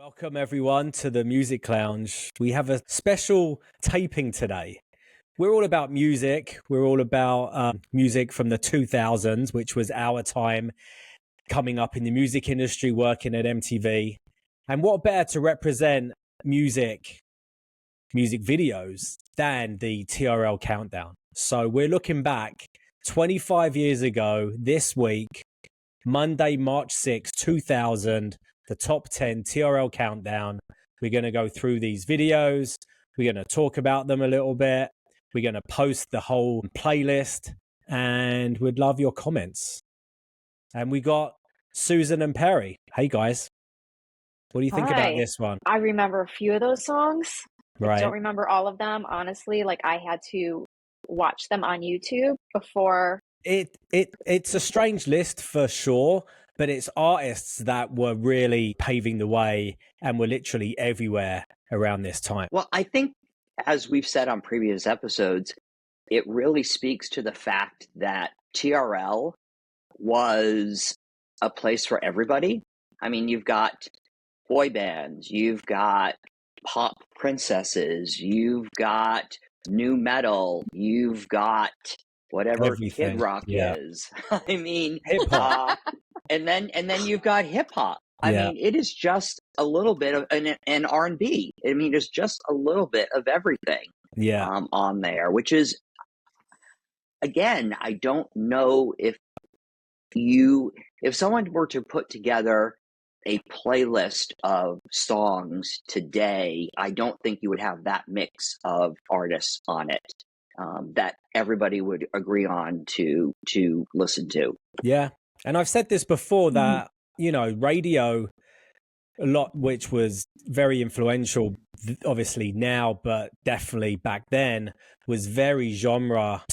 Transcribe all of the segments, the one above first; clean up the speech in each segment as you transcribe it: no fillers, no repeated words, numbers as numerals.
Welcome everyone to the Music Lounge. We have a special taping today. We're all about music. We're all about music from the 2000s, which was our time coming up in the music industry, working at MTV. And what better to represent music videos than the TRL Countdown. So we're looking back 25 years ago this week, Monday, March 6, 2000, the top 10 TRL Countdown. We're going to go through these videos. We're going to talk about them a little bit. We're going to post the whole playlist and we'd love your comments. And we got Susan and Perry. Hey guys, what do you think about this one? I remember a few of those songs. Right. I don't remember all of them, honestly. Like I had to watch them on YouTube before. It's a strange list for sure, but it's artists that were really paving the way and were literally everywhere around this time. Well, I think, as we've said on previous episodes, it really speaks to the fact that TRL was a place for everybody. I mean, you've got boy bands, you've got pop princesses, you've got new metal, you've got whatever Everything. Kid Rock Yeah. is. I mean, Hip-hop. and then you've got hip hop. I mean, it is just a little bit of an R&B. I mean, there's just a little bit of everything on there, which is, again, I don't know if someone were to put together a playlist of songs today, I don't think you would have that mix of artists on it that everybody would agree on to listen to. Yeah. And I've said this before that, you know, radio, a lot, which was very influential, obviously now, but definitely back then, was very genre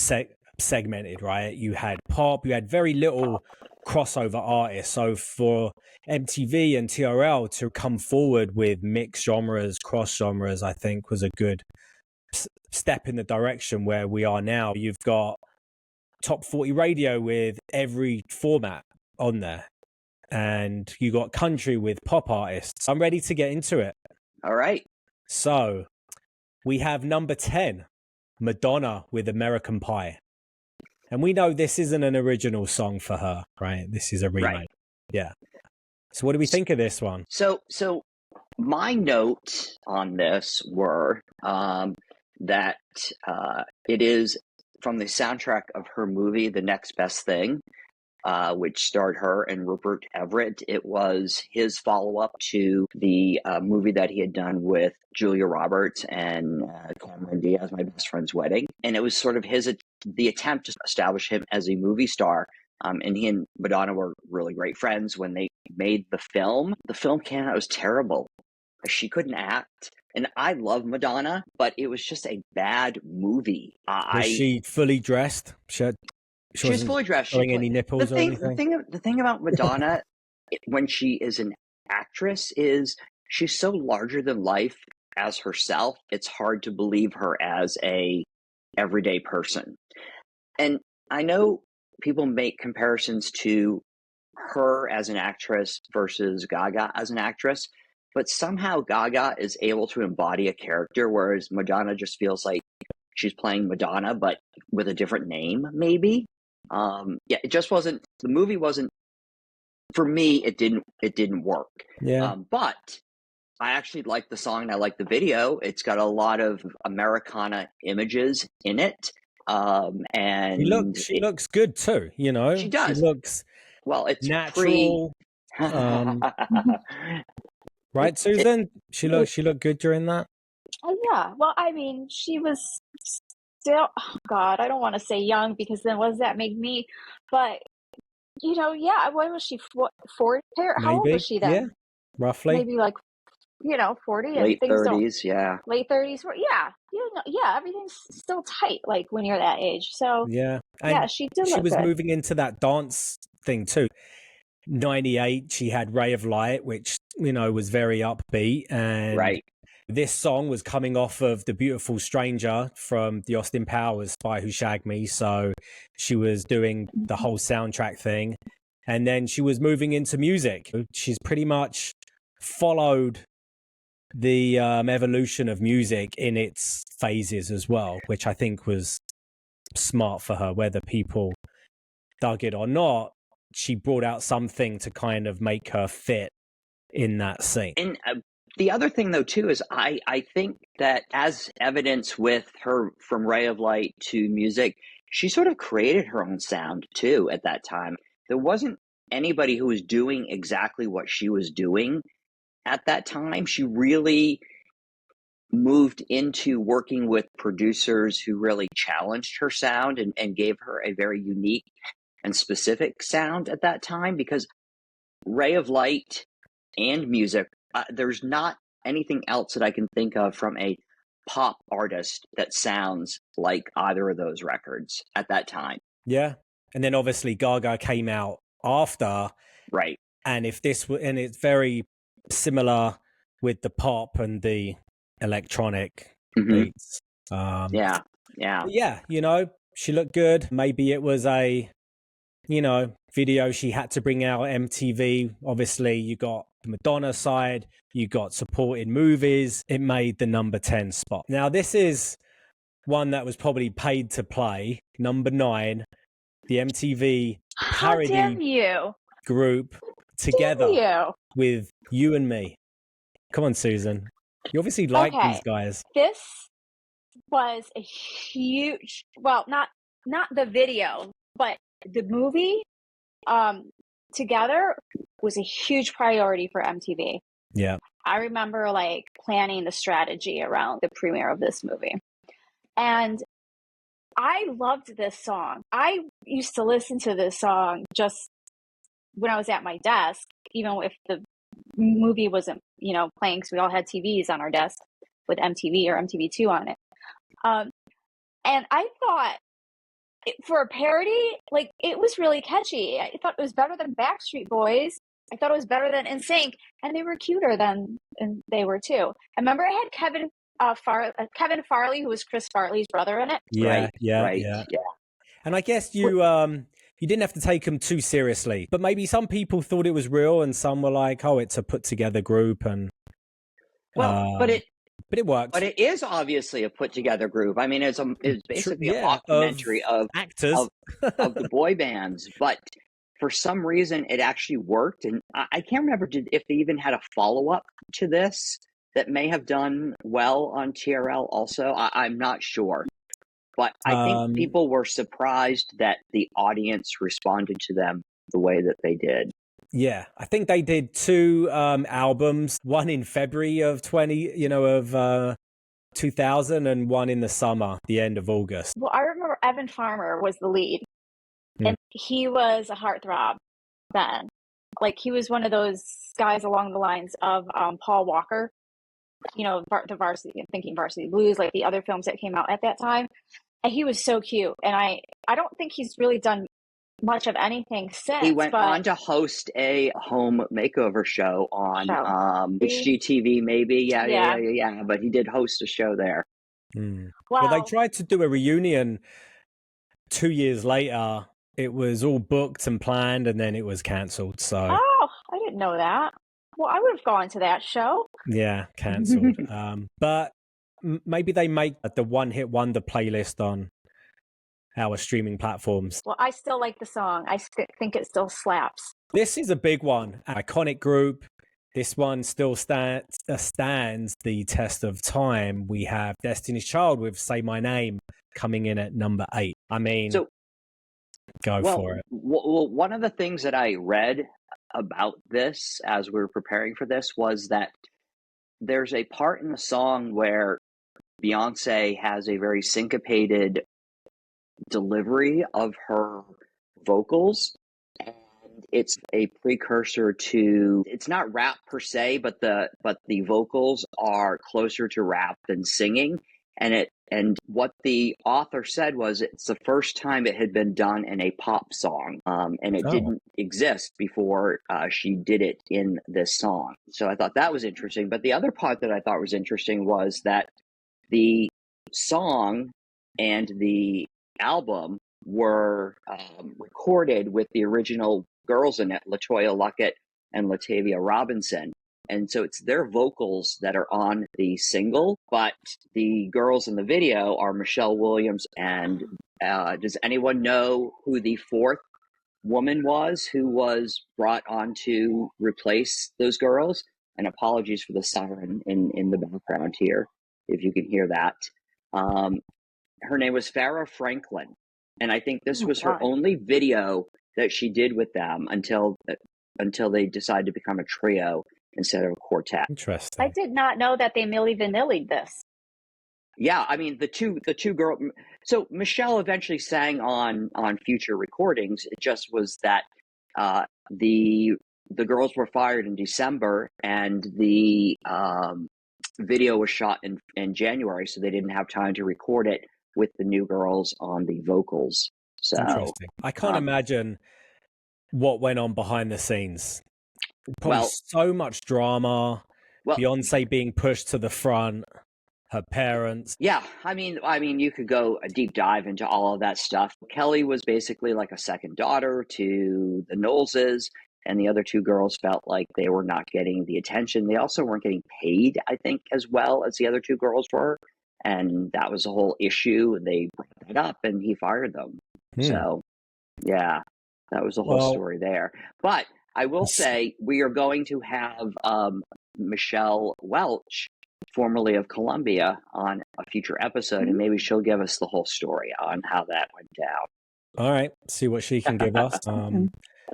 segmented, right? You had pop, you had very little crossover artists. So for MTV and TRL to come forward with mixed genres, cross genres, I think was a good step in the direction where we are now. You've got top 40 radio with every format on there, and you got country with pop artists. I'm ready to get into it. All right. So we have number 10, Madonna with American Pie. And we know this isn't an original song for her, right? This is a remake. Right. Yeah. So what do we think of this one? So my notes on this were that it is from the soundtrack of her movie, The Next Best Thing, which starred her and Rupert Everett. It was his follow-up to the movie that he had done with Julia Roberts and Cameron Diaz, My Best Friend's Wedding. And it was sort of the attempt to establish him as a movie star. And he and Madonna were really great friends when they made the film. The film came out, it was terrible. She couldn't act. And I love Madonna, but it was just a bad movie. Was she fully dressed? She was fully dressed. Showing any nipples or anything? The thing about Madonna, when she is an actress, is she's so larger than life as herself. It's hard to believe her as a everyday person. And I know people make comparisons to her as an actress versus Gaga as an actress, but somehow Gaga is able to embody a character, whereas Madonna just feels like she's playing Madonna, but with a different name, maybe. It just wasn't, the movie wasn't, for me, it didn't work. Yeah. But I actually like the song and I like the video. It's got a lot of Americana images in it. And she looks good too, you know. She does. She looks it's natural. Right, Susan? She looked good during that? Yeah. Well, I mean, she was still, oh God, I don't want to say young because then what does that make me? But, you know, yeah, when was she? 40? How old was she then? Yeah, roughly. Maybe like, 40. Late 30s, yeah. Late 30s. Yeah, everything's still tight, like when you're that age. So, yeah, she did. She was good. moving into that dance thing too. 98, she had Ray of Light, which, you know, was very upbeat. And this song was coming off of The Beautiful Stranger from the Austin Powers Spy Who Shagged Me. So she was doing the whole soundtrack thing. And then she was moving into music. She's pretty much followed the evolution of music in its phases as well, which I think was smart for her, whether people dug it or not. She brought out something to kind of make her fit in that scene. And the other thing, though, too, is I think that as evidence with her From Ray of Light to Music, she sort of created her own sound, too, at that time. There wasn't anybody who was doing exactly what she was doing at that time. She really moved into working with producers who really challenged her sound and gave her a very unique and specific sound at that time, because Ray of Light and Music, there's not anything else that I can think of from a pop artist that sounds like either of those records at that time. Yeah. And then obviously Gaga came out after. Right. And it's very similar with the pop and the electronic beats. Yeah. Yeah, she looked good. Maybe it was a, video she had to bring out MTV. Obviously, you got the Madonna side, you got supported movies. It made the number 10 spot. Now, this is one that was probably paid to play. Number 9, the MTV parody group Together with You and Me. Come on, Susan. You obviously like these guys. This was a huge, well, not the video, but the movie Together was a huge priority for MTV. Yeah. I remember planning the strategy around the premiere of this movie. And I loved this song. I used to listen to this song just when I was at my desk, even if the movie wasn't, playing, because we all had TVs on our desk with MTV or MTV2 on it. And I thought, for a parody, it was really catchy. I thought it was better than Backstreet Boys. I thought it was better than NSYNC, and they were cuter than they were too. I remember it had Kevin Farley, who was Chris Farley's brother, in it. Yeah. And I guess you didn't have to take them too seriously, but maybe some people thought it was real, and some were like, "Oh, it's a put together group," and but it worked. But it is obviously a put together group. I mean, it's basically a documentary of actors of the boy bands, but for some reason it actually worked. And I can't remember if they even had a follow up to this that may have done well on TRL also. I'm not sure. But I think people were surprised that the audience responded to them the way that they did. Yeah, I think they did 2 albums, one in February of 2000, and one in the summer, the end of August. Well, I remember Evan Farmer was the lead, and he was a heartthrob then. He was one of those guys along the lines of Paul Walker, the Varsity Blues, the other films that came out at that time. And he was so cute. And I don't think he's really done much of anything since. He went on to host a home makeover show on HGTV, maybe. Yeah. But he did host a show there. Wow. Well, they tried to do a reunion 2 years later. It was all booked and planned, and then it was cancelled. So, I didn't know that. Well, I would have gone to that show. Yeah, cancelled. But maybe they make the One Hit Wonder playlist on our streaming platforms. Well, I still like the song. I think it still slaps. This is a big one. Iconic group. This one still stands the test of time. We have Destiny's Child with Say My Name coming in at number 8. I mean, go for it. Well, one of the things that I read about this as we were preparing for this was that there's a part in the song where Beyonce has a very syncopated delivery of her vocals, and it's a precursor to, it's not rap per se, but the vocals are closer to rap than singing. And what the author said was it's the first time it had been done in a pop song, and it didn't exist before she did it in this song. So I thought that was interesting. But the other part that I thought was interesting was that the song and the album were recorded with the original girls in it, LaToya Luckett and Latavia Robinson. And so it's their vocals that are on the single, but the girls in the video are Michelle Williams. And does anyone know who the fourth woman was who was brought on to replace those girls? And apologies for the siren in the background here, if you can hear that. Her name was Farrah Franklin. And I think this was her only video that she did with them until they decided to become a trio instead of a quartet. Interesting. I did not know that they Milli Vanilli'd this. Yeah, I mean the two girls. So Michelle eventually sang on future recordings. It just was that the girls were fired in December, and the video was shot in January, so they didn't have time to record it with the new girls on the vocals. So interesting. I can't imagine what went on behind the scenes. Probably so much drama. Beyonce being pushed to the front, her parents. Yeah, I mean, you could go a deep dive into all of that stuff. Kelly was basically like a second daughter to the Knowleses, and the other two girls felt like they were not getting the attention. They also weren't getting paid, I think, as well as the other two girls were. And that was a whole issue. They brought that up, and he fired them. So, yeah, that was the whole story there. But I will say we are going to have Michelle Welch, formerly of Columbia, on a future episode, and maybe she'll give us the whole story on how that went down. All right, see what she can give us.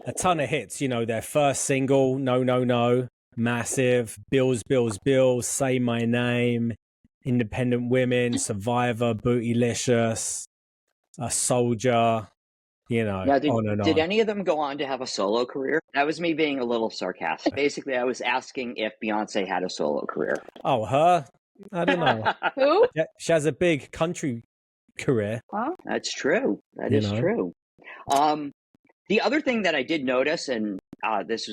A ton of hits, their first single, No, No, No, massive, Bills, Bills, Bills, Say My Name, Independent Women, Survivor, Bootylicious, A Soldier, Now, on and on. Did any of them go on to have a solo career? That was me being a little sarcastic. Basically, I was asking if Beyonce had a solo career. Oh, her? I don't know. Who? Yeah, she has a big country career. Huh? That's true. That is true. The other thing that I did notice, and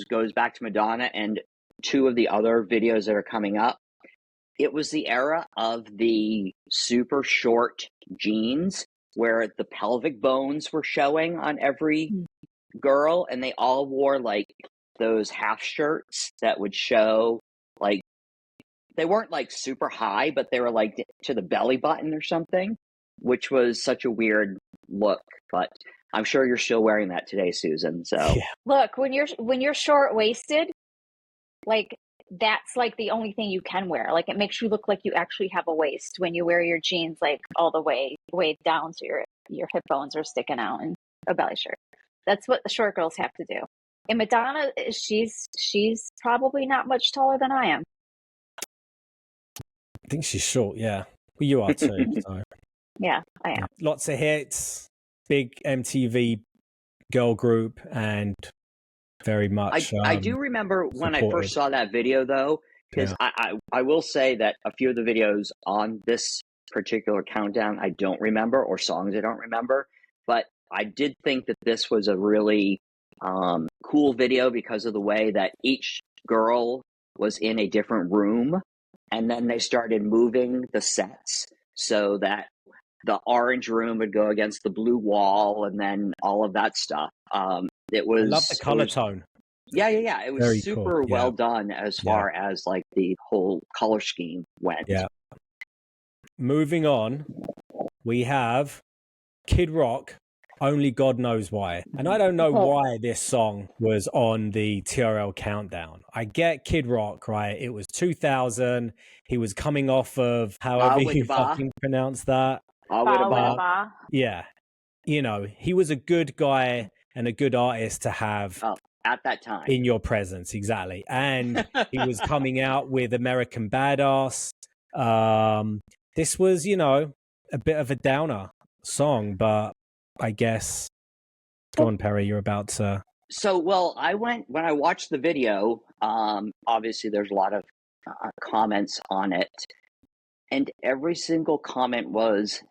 goes back to Madonna and two of the other videos that are coming up, it was the era of the super short jeans where the pelvic bones were showing on every girl, and they all wore like those half shirts that would show, like, they weren't like super high, but they were like to the belly button or something, which was such a weird look. But I'm sure you're still wearing that today, Susan. So yeah. Look, when you're short waisted, like, that's like the only thing you can wear. Like, it makes you look like you actually have a waist when you wear your jeans like all the way down, so your hip bones are sticking out, and a belly shirt. That's what the short girls have to do. And Madonna, she's probably not much taller than I am. I think she's short, yeah. Well, you are too. So. Yeah, I am. Lots of hits, big MTV girl group, and very much. I do remember when I first saw that video, though, because I will say that a few of the videos on this particular countdown I don't remember, or songs I don't remember, but I did think that this was a really cool video because of the way that each girl was in a different room, and then they started moving the sets so that the orange room would go against the blue wall, and then all of that stuff. It was. I love the color tone. Yeah. It was very super cool. well done as far as like the whole color scheme went. Yeah. Moving on, we have Kid Rock, Only God Knows Why. And I don't know why this song was on the TRL Countdown. I get Kid Rock, right? It was 2000. He was coming off of however you fucking pronounce that. Yeah. He was a good guy and a good artist to have at that time in your presence. Exactly. And he was coming out with American Badass. This was, a bit of a downer song, but I guess. Go on, Perry, you're about to. So, when I watched the video, obviously there's a lot of comments on it, and every single comment was,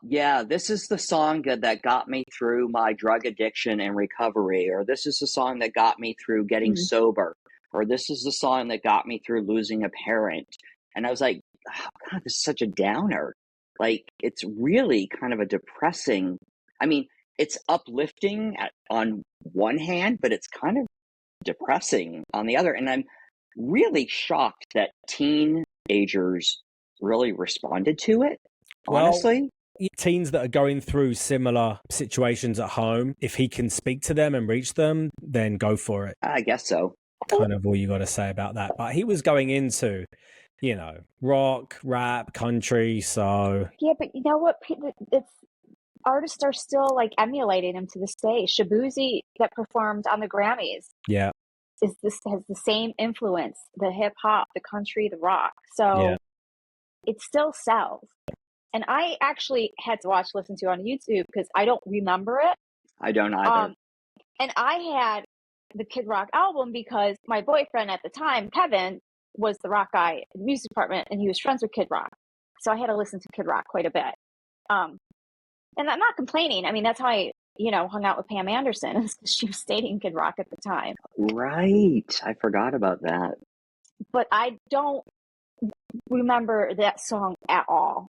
yeah, this is the song that got me through my drug addiction and recovery, or this is the song that got me through getting sober, or this is the song that got me through losing a parent. And I was like, oh, God, this is such a downer. Like, it's really kind of a depressing, I mean, it's uplifting on one hand, but it's kind of depressing on the other. And really shocked that teenagers really responded to it, honestly. Well, teens that are going through similar situations at home, if he can speak to them and reach them, then go for it. I guess so. Kind of all you got to say about that. But he was going into, rock, rap, country, so... Yeah, but you know what? It's artists are still like emulating him to this day. Shabuzi that performed on the Grammys, has the same influence, the hip hop, the country, the rock. So it still sells. And I actually had to listen to on YouTube because I don't remember it. I don't either. And I had the Kid Rock album because my boyfriend at the time, Kevin, was the rock guy in the music department, and he was friends with Kid Rock. So I had to listen to Kid Rock quite a bit. And I'm not complaining. I mean, that's how I, hung out with Pam Anderson. She was dating Kid Rock at the time. Right. I forgot about that. But I don't remember that song at all.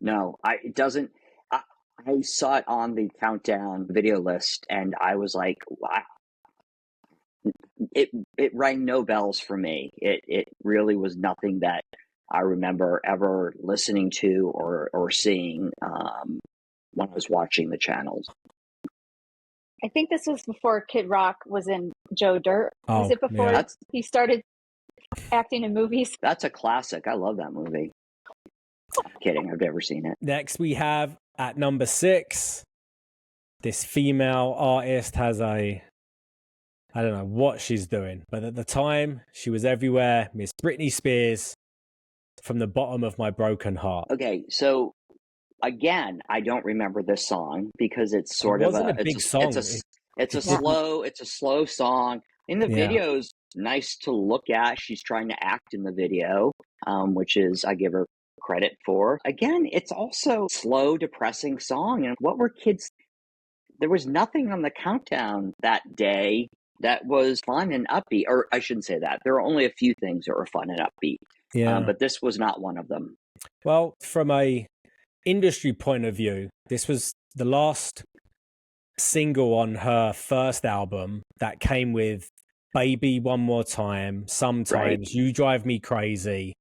No, it doesn't. I saw it on the Countdown video list, and I was like, wow. It rang no bells for me. It really was nothing that I remember ever listening to or seeing when I was watching the channels. I think this was before Kid Rock was in Joe Dirt. Was it before he started acting in movies? That's a classic. I love that movie. I'm kidding. I've never seen it. Next, we have at number 6, this female artist has I don't know what she's doing, but at the time, she was everywhere. Miss Britney Spears, From the Bottom of My Broken Heart. Okay, so again, I don't remember this song because it's sort of a big song. It's a slow song. In the video's nice to look at. She's trying to act in the video, which is I give her credit for. Again, it's also slow, depressing song. And what were kids? There was nothing on the Countdown that day that was fun and upbeat. Or I shouldn't say that. There are only a few things that were fun and upbeat. Yeah, but this was not one of them. Well, from a industry point of view, this was the last single on her first album that came with Baby One More Time, Sometimes, You Drive Me Crazy.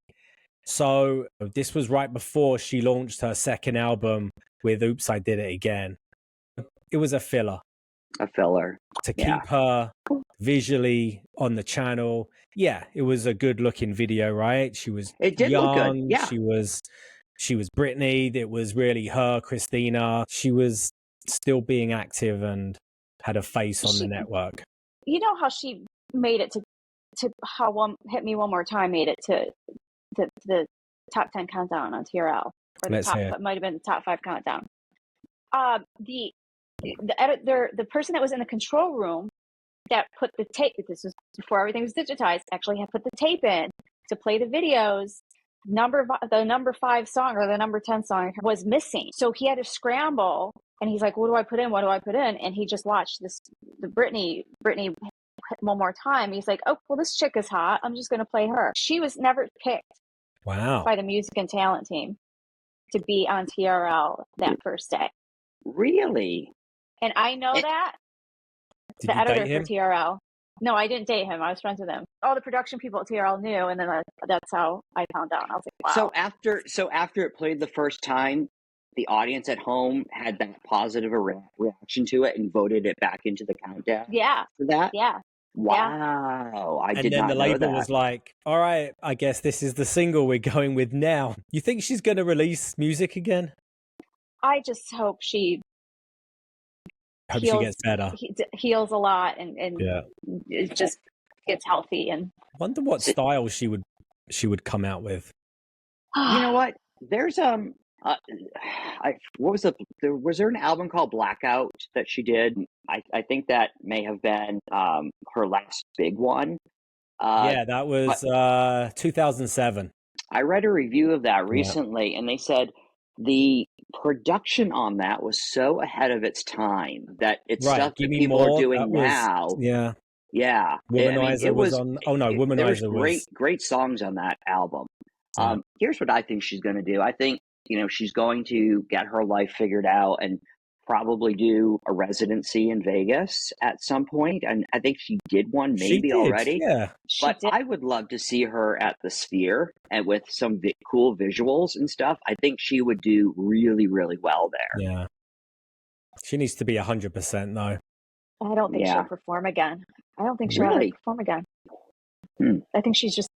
So this was right before she launched her second album with Oops, I Did It Again. It was a filler. To keep her visually on the channel. Yeah, it was a good looking video, right? She was young, look good. Yeah. She was Britney. It was really her, Christina. She was still being active and had a face on the network. You know how she made it to how Hit Me One More Time made it to the top 10 countdown on TRL, or it might have been the top 5 countdown. The editor, the person that was in the control room that put the tape, this was before everything was digitized, actually had put the tape in to play the videos. The number 5 song or the number 10 song was missing. So he had to scramble, and he's like, what do I put in? And he just watched the Britney One More Time. He's like, oh, well, this chick is hot. I'm just going to play her. She was never picked by the music and talent team to be on TRL that first day. Really? And I know that. Did the editor for TRL. No, I didn't date him. I was friends with him. All the production people at TRL knew, and then that's how I found out. I was like, wow. So after it played the first time, the audience at home had that positive reaction to it and voted it back into the countdown. Yeah. For that. Yeah. Wow. I did not know that. And then the label was like, all right, I guess this is the single we're going with now. You think she's going to release music again? I just hope she she gets better. Heals a lot and it just gets healthy. And I wonder what style she would come out with. You know what? There's was there an album called Blackout that she did? I think that may have been her last big one. That was 2007. I read a review of that recently, and they said the production on that was so ahead of its time that it's stuff that people are doing now. Yeah. Womanizer was on. Oh no, Womanizer was great songs on that album. Here's what I think she's going to do. I think she's going to get her life figured out and probably do a residency in Vegas at some point, and I think she did one maybe already. Yeah, but I would love to see her at the Sphere and with some cool visuals and stuff. I think she would do really, really well there. Yeah, she needs to be 100% though. I don't think she'll perform again. I don't think she'll ever perform again. I think she's just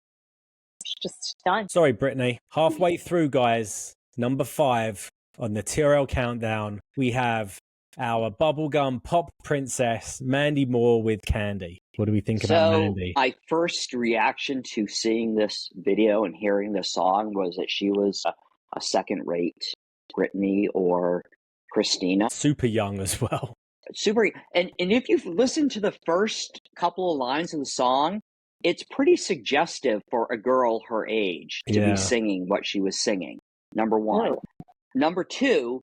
done. Sorry, Brittany. Halfway through, guys. Number 5 on the TRL Countdown, we have our bubblegum pop princess, Mandy Moore with Candy. What do we think about Mandy? My first reaction to seeing this video and hearing this song was that she was a second-rate Britney or Christina. Super young as well. Super. And if you've listened to the first couple of lines of the song, it's pretty suggestive for a girl her age to be singing what she was singing. Number one. Number two,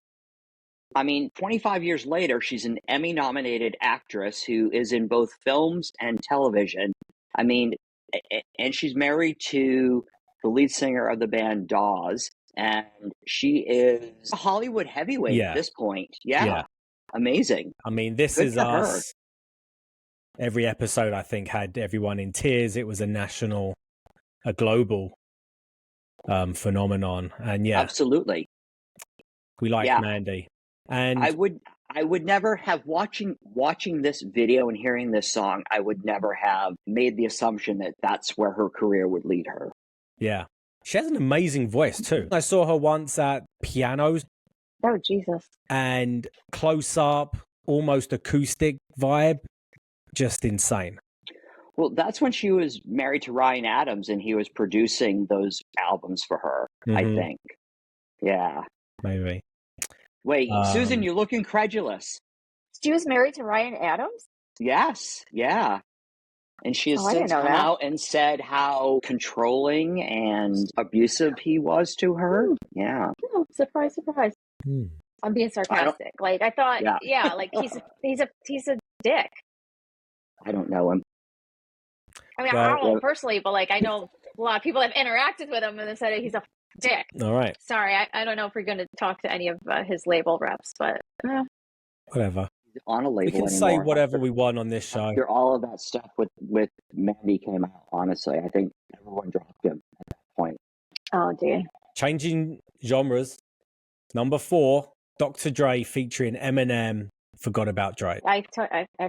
I mean, 25 years later, she's an Emmy-nominated actress who is in both films and television. I mean, and she's married to the lead singer of the band Dawes, and she is a Hollywood heavyweight at this point. Yeah. Amazing. I mean, this is us. Every episode, I think, had everyone in tears. It was a global phenomenon. And absolutely. We like Mandy. And I would never have watching this video and hearing this song, I would never have made the assumption that that's where her career would lead her. Yeah. She has an amazing voice too. I saw her once at pianos. Oh, Jesus. And close up, almost acoustic vibe. Just insane. Well, that's when she was married to Ryan Adams and he was producing those albums for her, I think. Yeah. Maybe. Wait, Susan, you look incredulous. She was married to Ryan Adams? Yes, yeah. And she has since come out and said how controlling and abusive he was to her. Yeah. Oh, surprise, surprise. I'm being sarcastic. Like I thought, like he's a dick. I don't know him. I mean, I don't know him personally, but like I know a lot of people have interacted with him and they said he's a dick. All right. Sorry, I don't know if we're going to talk to any of his label reps, but whatever. He's on a label we can anymore. say whatever we want on this show. After all of that stuff with Mandy came out, honestly, I think everyone dropped him at that point. Oh dear. Changing genres. Number 4, Dr. Dre featuring Eminem. Forgot about Dre. I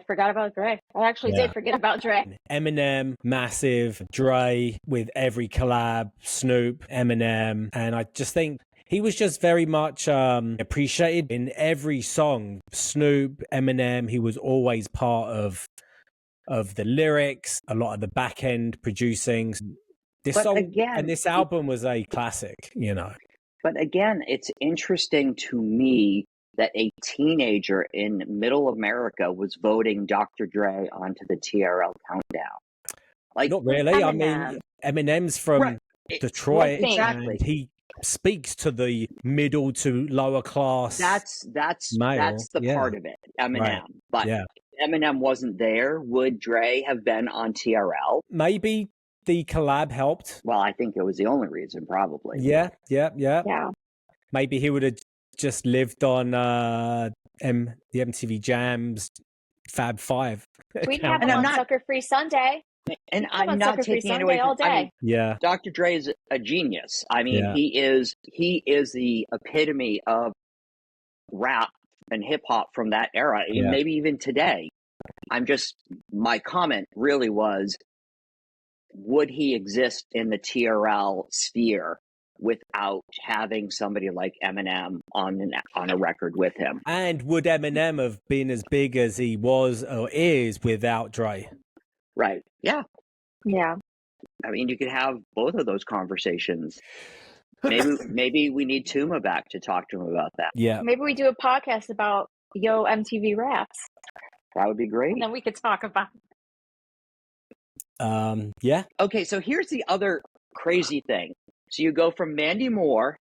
forgot about Dre. I actually did forget about Dre. Eminem, massive. Dre with every collab. Snoop, Eminem. And I just think he was just very much appreciated in every song. Snoop, Eminem, he was always part of the lyrics, a lot of the back end producing. This song again, and this album was a classic, you know. But again, it's interesting to me that a teenager in middle America was voting Dr. Dre onto the TRL Countdown. Like, not really. Eminem. I mean, Eminem's from Detroit, and he speaks to the middle to lower class. That's the part of it. Eminem, but Eminem wasn't there. Would Dre have been on TRL? Maybe the collab helped. Well, I think it was the only reason, probably. Yeah. Maybe he would have just lived on the MTV Jams Fab 5. We have him on Sucker Free Sunday. And I'm not taking it away from day. Dr. Dre is a genius. I mean, he is the epitome of rap and hip hop from that era, and maybe even today. My comment really was, would he exist in the TRL sphere without having somebody like Eminem on a record with him? And would Eminem have been as big as he was or is without Dre? Right. Yeah. Yeah. I mean, you could have both of those conversations. Maybe we need Tuma back to talk to him about that. Yeah. Maybe we do a podcast about Yo MTV Raps. That would be great. And then we could talk about yeah. Okay, so here's the other crazy thing. So you go from Mandy Moore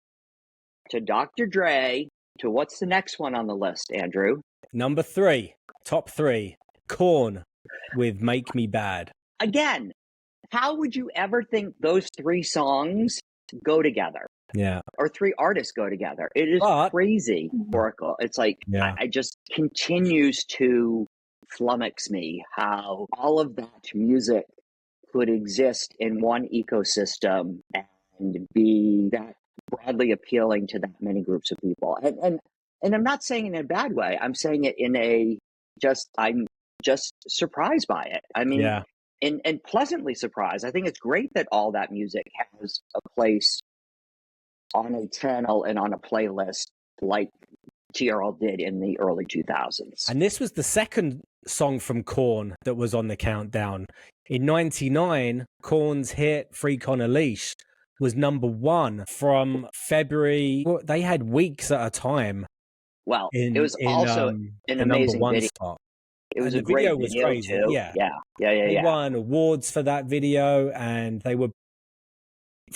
to Dr. Dre to what's the next one on the list, Andrew? Number 3, top 3, Korn with Make Me Bad. Again, how would you ever think those 3 songs go together. Yeah. Or 3 artists go together. It is crazy, Oracle. It's like, I just continues to flummox me how all of that music could exist in one ecosystem and be that broadly appealing to that many groups of people. And I'm not saying it in a bad way. I'm saying it in I'm just surprised by it. I mean, and pleasantly surprised. I think it's great that all that music has a place on a channel and on a playlist like TRL did in the early 2000s. And this was the second song from Korn that was on the countdown. In 99, Korn's hit Freak on a Leash was number 1 from February. Well, they had weeks at a time. Well, it was also an amazing video. Spot. It was a great video was crazy. Too. Yeah. They won awards for that video, and they were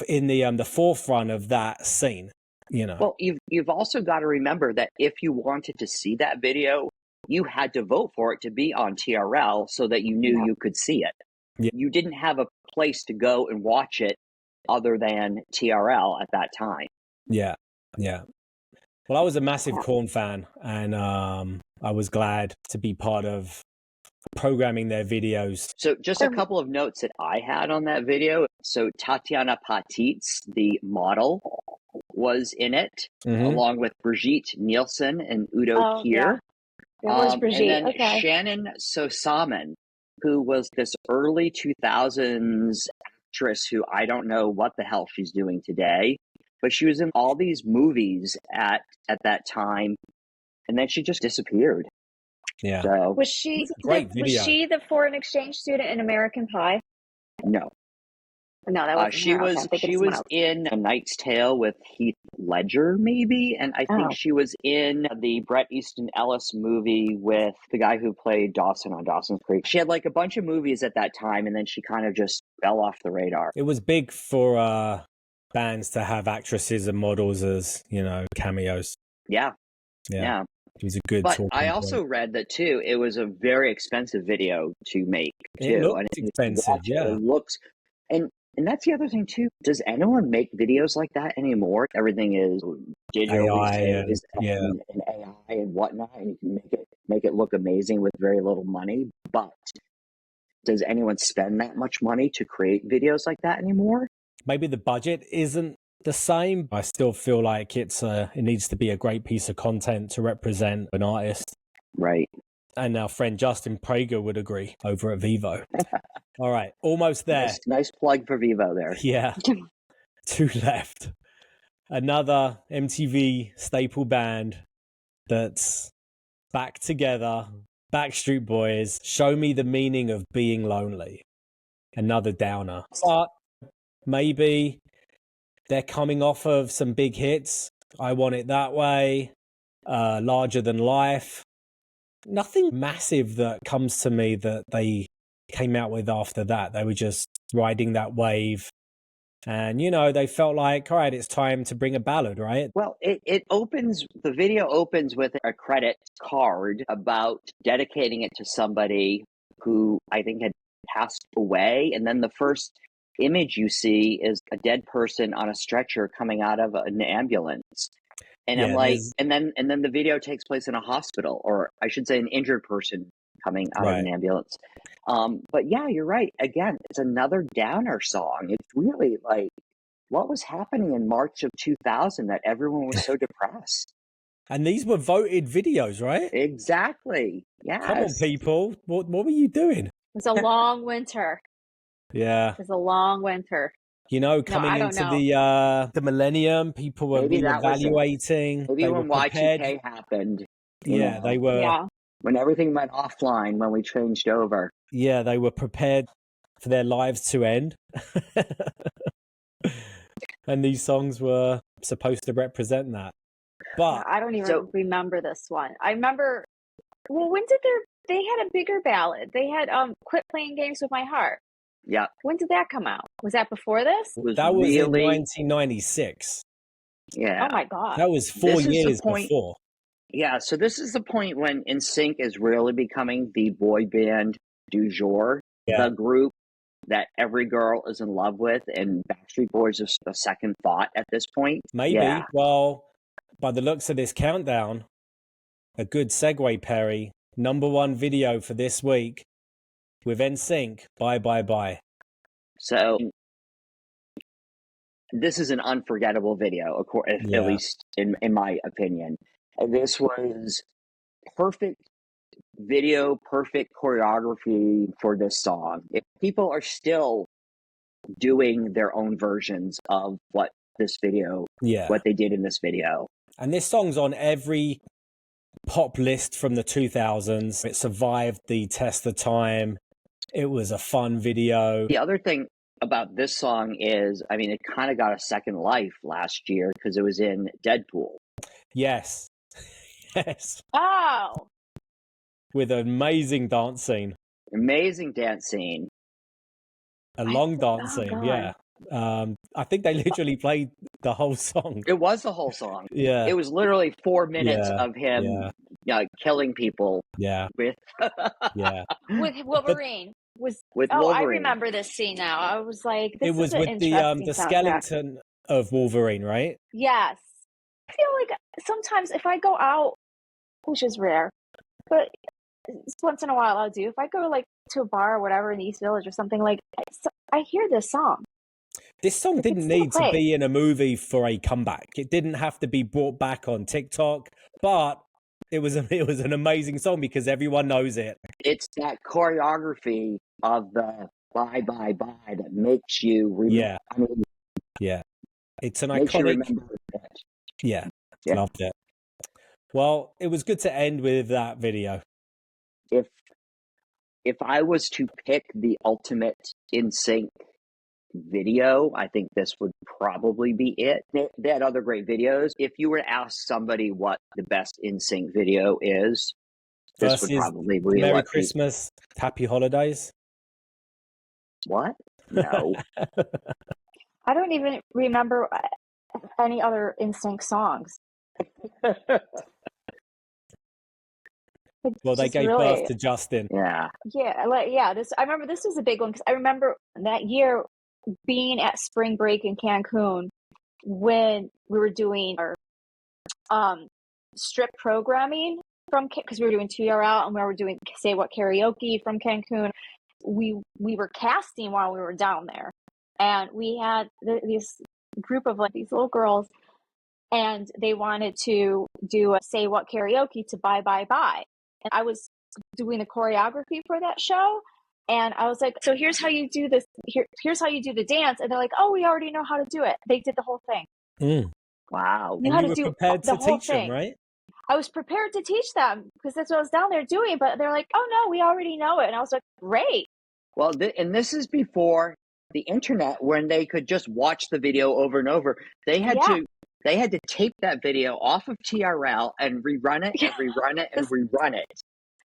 in the forefront of that scene. You know. Well, you've also got to remember that if you wanted to see that video, you had to vote for it to be on TRL so that you knew you could see it. Yeah. You didn't have a place to go and watch it other than TRL at that time. Yeah. Well, I was a massive Korn fan, and I was glad to be part of programming their videos. So just a couple of notes that I had on that video. So Tatiana Patitz, the model, was in it, along with Brigitte Nielsen and Udo Kier. Yeah. It was Brigitte. And then Shannon Sosaman, who was this early 2000s actress who I don't know what the hell she's doing today, but she was in all these movies at that time, and then she just disappeared. Yeah. So, was she the foreign exchange student in American Pie? No. No, that wasn't she was in A Knight's Tale with Heath Ledger, maybe, and I think she was in the Bret Easton Ellis movie with the guy who played Dawson on Dawson's Creek. She had like a bunch of movies at that time, and then she kind of just fell off the radar. It was big for bands to have actresses and models as, cameos. Yeah. It was a good. But I also read that too. It was a very expensive video to make too. It looked expensive. Yeah, it looks and that's the other thing too. Does anyone make videos like that anymore? Everything is digital AI and AI and whatnot, and you can make it look amazing with very little money. But does anyone spend that much money to create videos like that anymore? Maybe the budget isn't the same. I still feel like it needs to be a great piece of content to represent an artist. Right. And our friend Justin Prager would agree over at Vivo. All right, almost there. Nice plug for Vivo there. Yeah. 2 left. Another MTV staple band that's back together. Backstreet Boys, Show Me the Meaning of Being Lonely. Another downer. But maybe they're coming off of some big hits. I Want It That Way, Larger Than Life. Nothing massive that comes to me that they came out with after that. They were just riding that wave. And, they felt like, all right, it's time to bring a ballad, right? Well, the video opens with a credit card about dedicating it to somebody who I think had passed away. And then the first image you see is a dead person on a stretcher coming out of an ambulance. And I'm like, and then the video takes place in a hospital, or I should say an injured person coming out of an ambulance. But yeah, you're right. Again, it's another downer song. It's really like, what was happening in March of 2000 that everyone was so depressed? And these were voted videos, right? Exactly. Yeah. Come on, people. What were you doing? It was a long winter. Yeah. It was a long winter. Coming into the millennium, people were reevaluating. Maybe when Y2K happened. They were. Yeah. When everything went offline, when we changed over. Yeah, they were prepared for their lives to end. And these songs were supposed to represent that. But I don't even remember this one. I remember, when did they had a bigger ballad? They had Quit Playing Games with My Heart. Yeah. When did that come out? Was that before this? That was in 1996. Yeah. Oh my God. That was 4 years before. Yeah, so this is the point when NSYNC is really becoming the boy band du jour. Yeah. The group that every girl is in love with, and Backstreet Boys is a second thought at this point? Maybe. Yeah. Well, by the looks of this countdown, a good segue, Perry. #1 video for this week with NSYNC, Bye Bye Bye. So this is an unforgettable video, at least in my opinion. This was perfect video, perfect choreography for this song. If people are still doing their own versions of what they did in this video. And this song's on every pop list from the 2000s. It survived the test of time. It was a fun video. The other thing about this song is, I mean, it kind of got a second life last year because it was in Deadpool. Yes. Yes. Wow. With an amazing dance scene. Amazing dance scene. A long dance scene, yeah. I think they literally played the whole song. It was the whole song. Yeah. It was literally 4 minutes of him killing people. Yeah. With Wolverine. Wolverine. I remember this scene now. I was like, this it was is with the skeleton of Wolverine, right? Yes. I feel like sometimes if I go out, which is rare, but once in a while I'll do. If I go like to a bar or whatever in the East Village or something, like I hear this song. This song didn't need to be in a movie for a comeback. It didn't have to be brought back on TikTok, but it was an amazing song because everyone knows it. It's that choreography of the Bye Bye Bye that makes you remember. Yeah. It's an iconic. Yeah. Loved it. Well, it was good to end with that video. If I was to pick the ultimate NSYNC video, I think this would probably be it. They had other great videos. If you were to ask somebody what the best NSYNC video is, this would probably be Merry Christmas, Happy Holidays. What? No. I don't even remember any other NSYNC songs. Well, they gave birth to Justin. Yeah. I remember this was a big one because I remember that year being at spring break in Cancun when we were doing our strip programming because we were doing TRL and we were doing Say What karaoke from Cancun. We were casting while we were down there, and we had this group of like these little girls, and they wanted to do a Say What karaoke to Bye Bye Bye. And I was doing the choreography for that show. And I was like, so here's how you do this. Here's how you do the dance. And they're like, oh, we already know how to do it. They did the whole thing. Wow. You were prepared to teach them, right? I was prepared to teach them because that's what I was down there doing. But they're like, oh, no, we already know it. And I was like, great. Well, and this is before the internet when they could just watch the video over and over. They had to tape that video off of TRL and rerun it and rerun it and rerun it.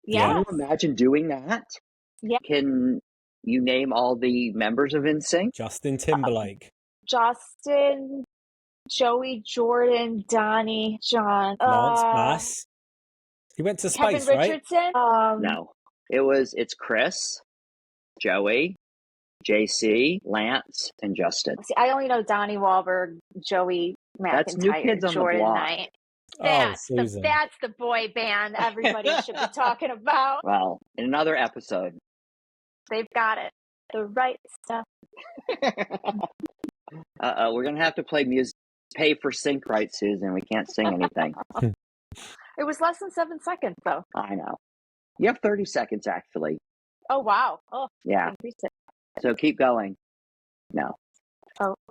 Yeah. Can you imagine doing that? Yeah. Can you name all the members of NSYNC? Justin Timberlake. Justin, Joey Jordan, Donnie, John. Lance Bass. He went to space, Kevin Richardson. No. It's Chris, Joey, JC, Lance, and Justin. See, I only know Donnie Wahlberg, Joey McIntyre, That's New Kids on Jordan the Block. Knight. That's the boy band everybody should be talking about. Well, in another episode. They've got it. The right stuff. We're going to have to play music. Pay for sync right, Susan. We can't sing anything. It was less than 7 seconds, though. I know. You have 30 seconds, actually. Oh, wow. Oh, yeah. So keep going. No.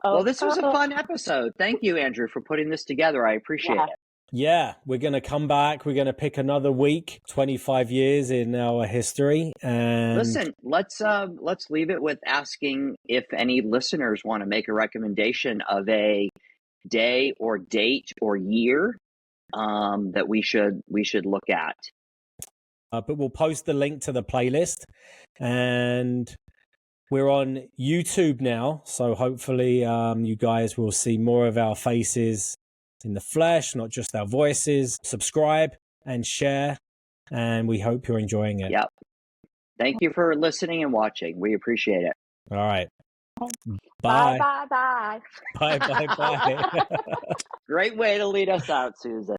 Well, this was a fun episode. Thank you, Andrew, for putting this together. I appreciate it. Yeah, we're going to come back. We're going to pick another week, 25 years in our history. And listen, let's leave it with asking if any listeners want to make a recommendation of a day or date or year that we should look at. But we'll post the link to the playlist, and we're on YouTube now. So hopefully you guys will see more of our faces in the flesh, not just our voices. Subscribe and share, and we hope you're enjoying it. Yep. Thank you for listening and watching. We appreciate it. All right. Bye, Bye. bye, bye. Bye, bye, bye. Great way to lead us out, Susan.